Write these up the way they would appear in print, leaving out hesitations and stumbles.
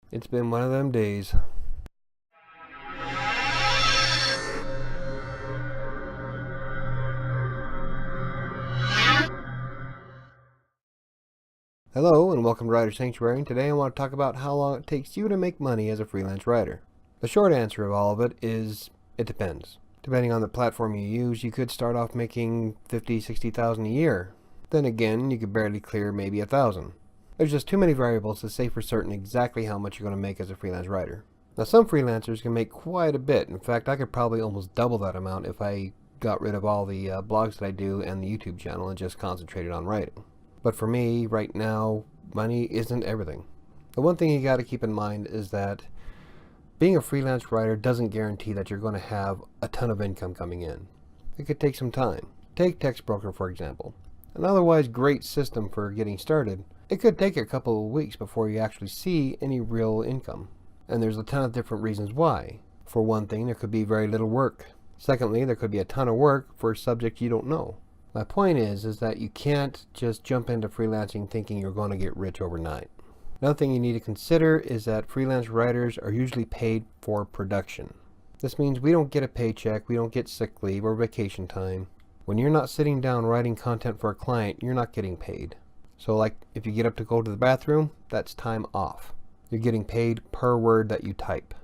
It's been one of them days. Hello and welcome to Writer Sanctuary. And today I want to talk about how long it takes you to make money as a freelance writer. The short answer of all of it is it depends. Depending on the platform you use, you could start off making $50,000, $60,000 a year. Then again, you could barely clear maybe $1,000. There's just too many variables to say for certain exactly how much you're going to make as a freelance writer. Now, some freelancers can make quite a bit. In fact, I could probably almost double that amount if I got rid of all the blogs that I do and the YouTube channel and just concentrated on writing. But for me, right now, money isn't everything. The one thing you got to keep in mind is that being a freelance writer doesn't guarantee that you're going to have a ton of income coming in. It could take some time. Take TextBroker, for example. An otherwise great system for getting started. It could take a couple of weeks before you actually see any real income. And there's a ton of different reasons why. For one thing, there could be very little work. Secondly, there could be a ton of work for a subject you don't know. My point is that you can't just jump into freelancing thinking you're going to get rich overnight. Another thing you need to consider is that freelance writers are usually paid for production. This means we don't get a paycheck, we don't get sick leave or vacation time. When you're not sitting down writing content for a client, you're not getting paid. So like if you get up to go to the bathroom, that's time off. You're getting paid per word that you type.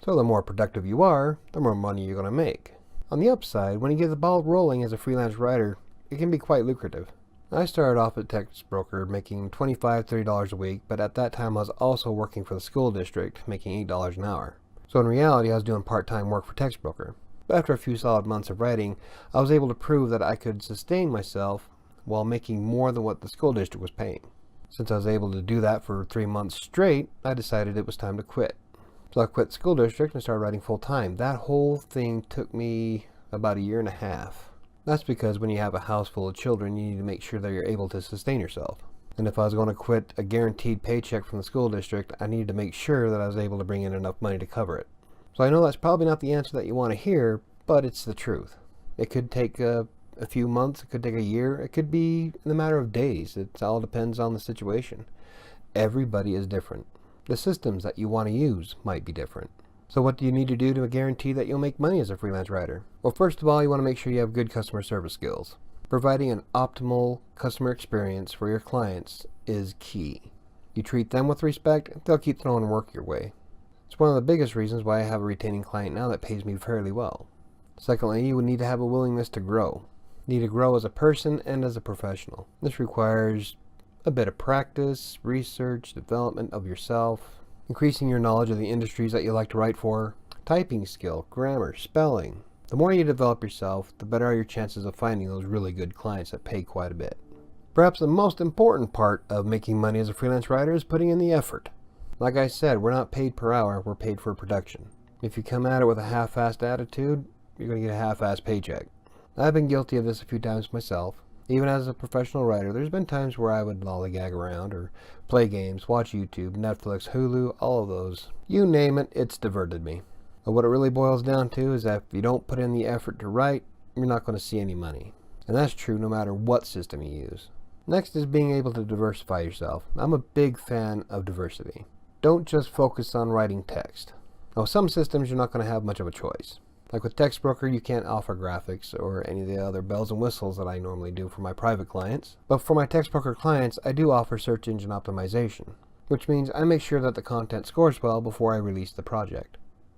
So the more productive you are, the more money you're going to make. On the upside, when you get the ball rolling as a freelance writer, it can be quite lucrative. I started off at TextBroker making $25, $30 a week, but at that time I was also working for the school district making $8 an hour. So in reality I was doing part-time work for TextBroker. But after a few solid months of writing, I was able to prove that I could sustain myself while making more than what the school district was paying. Since I was able to do that for 3 months straight, I decided it was time to quit. So I quit the school district and started writing full-time. That whole thing took me about a year and a half. That's because when you have a house full of children, you need to make sure that you're able to sustain yourself. And if I was going to quit a guaranteed paycheck from the school district, I needed to make sure that I was able to bring in enough money to cover it. So I know that's probably not the answer that you want to hear, but it's the truth. It could take a few months, it could take a year, it could be in a matter of days. It all depends on the situation. Everybody is different. The systems that you want to use might be different. So what do you need to do to guarantee that you'll make money as a freelance writer? Well, first of all, you want to make sure you have good customer service skills. Providing an optimal customer experience for your clients is key. You treat them with respect, they'll keep throwing work your way. It's one of the biggest reasons why I have a retaining client now that pays me fairly well. Secondly, you would need to have a willingness to grow. You need to grow as a person and as a professional. This requires a bit of practice, research, development of yourself, increasing your knowledge of the industries that you like to write for, typing skill, grammar, spelling. The more you develop yourself, the better are your chances of finding those really good clients that pay quite a bit. Perhaps the most important part of making money as a freelance writer is putting in the effort. Like I said, we're not paid per hour, we're paid for production. If you come at it with a half-assed attitude, you're going to get a half-assed paycheck. I've been guilty of this a few times myself. Even as a professional writer, there's been times where I would lollygag around or play games, watch YouTube, Netflix, Hulu, all of those. You name it, it's diverted me. But what it really boils down to is that if you don't put in the effort to write, you're not going to see any money. And that's true no matter what system you use. Next is being able to diversify yourself. I'm a big fan of diversity. Don't just focus on writing text. Now, with some systems, you're not going to have much of a choice. Like with TextBroker, you can't offer graphics or any of the other bells and whistles that I normally do for my private clients. But for my TextBroker clients, I do offer search engine optimization, which means I make sure that the content scores well before I release the project.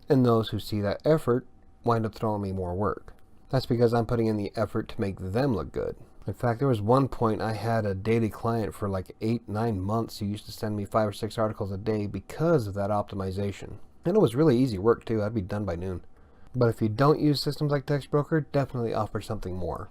And those who see that effort wind up throwing me more work. That's because I'm putting in the effort to make them look good. In fact, there was one point I had a daily client for like 8-9 months who used to send me 5 or 6 articles a day because of that optimization. And it was really easy work too. I'd be done by noon. But if you don't use systems like TextBroker, definitely offer something more.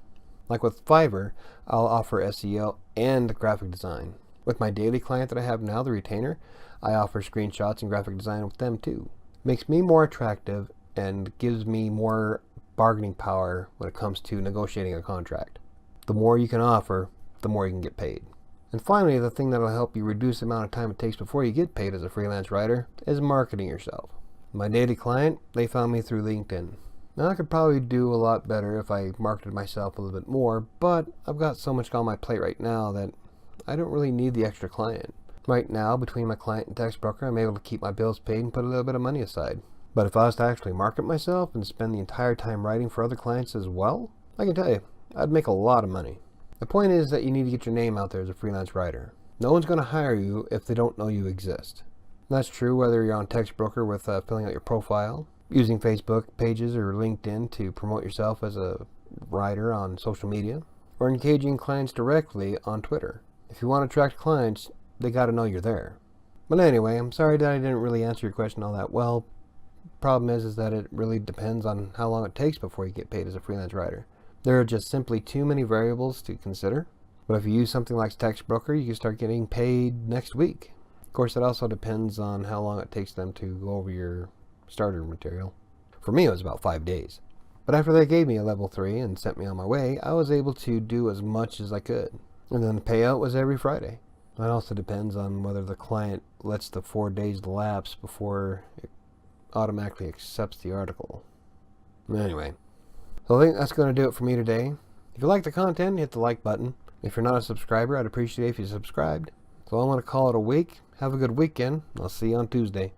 Like with Fiverr, I'll offer SEO and graphic design. With my daily client that I have now, the retainer, I offer screenshots and graphic design with them too. It makes me more attractive and gives me more bargaining power when it comes to negotiating a contract. The more you can offer, the more you can get paid. And finally, the thing that will help you reduce the amount of time it takes before you get paid as a freelance writer is marketing yourself. My daily client, they found me through LinkedIn. Now I could probably do a lot better if I marketed myself a little bit more, but I've got so much on my plate right now that I don't really need the extra client. Right now, between my client and text broker, I'm able to keep my bills paid and put a little bit of money aside. But if I was to actually market myself and spend the entire time writing for other clients as well, I can tell you, I'd make a lot of money. The point is that you need to get your name out there as a freelance writer. No one's going to hire you if they don't know you exist. And that's true whether you're on text broker with filling out your profile, using Facebook pages or LinkedIn to promote yourself as a writer on social media, or engaging clients directly on Twitter. If you want to attract clients, they got to know you're there. But anyway, I'm sorry that I didn't really answer your question all that well. Problem is that it really depends on how long it takes before you get paid as a freelance writer. There are just simply too many variables to consider. But if you use something like text broker, you can start getting paid next week. Of course, it also depends on how long it takes them to go over your starter material. For me, it was about 5 days. But after they gave me a level 3 and sent me on my way, I was able to do as much as I could. And then the payout was every Friday. That also depends on whether the client lets the 4 days lapse before it automatically accepts the article. Anyway, so I think that's going to do it for me today. If you like the content, hit the like button. If you're not a subscriber, I'd appreciate it if you subscribed. So I want to call it a week. Have a good weekend. I'll see you on Tuesday.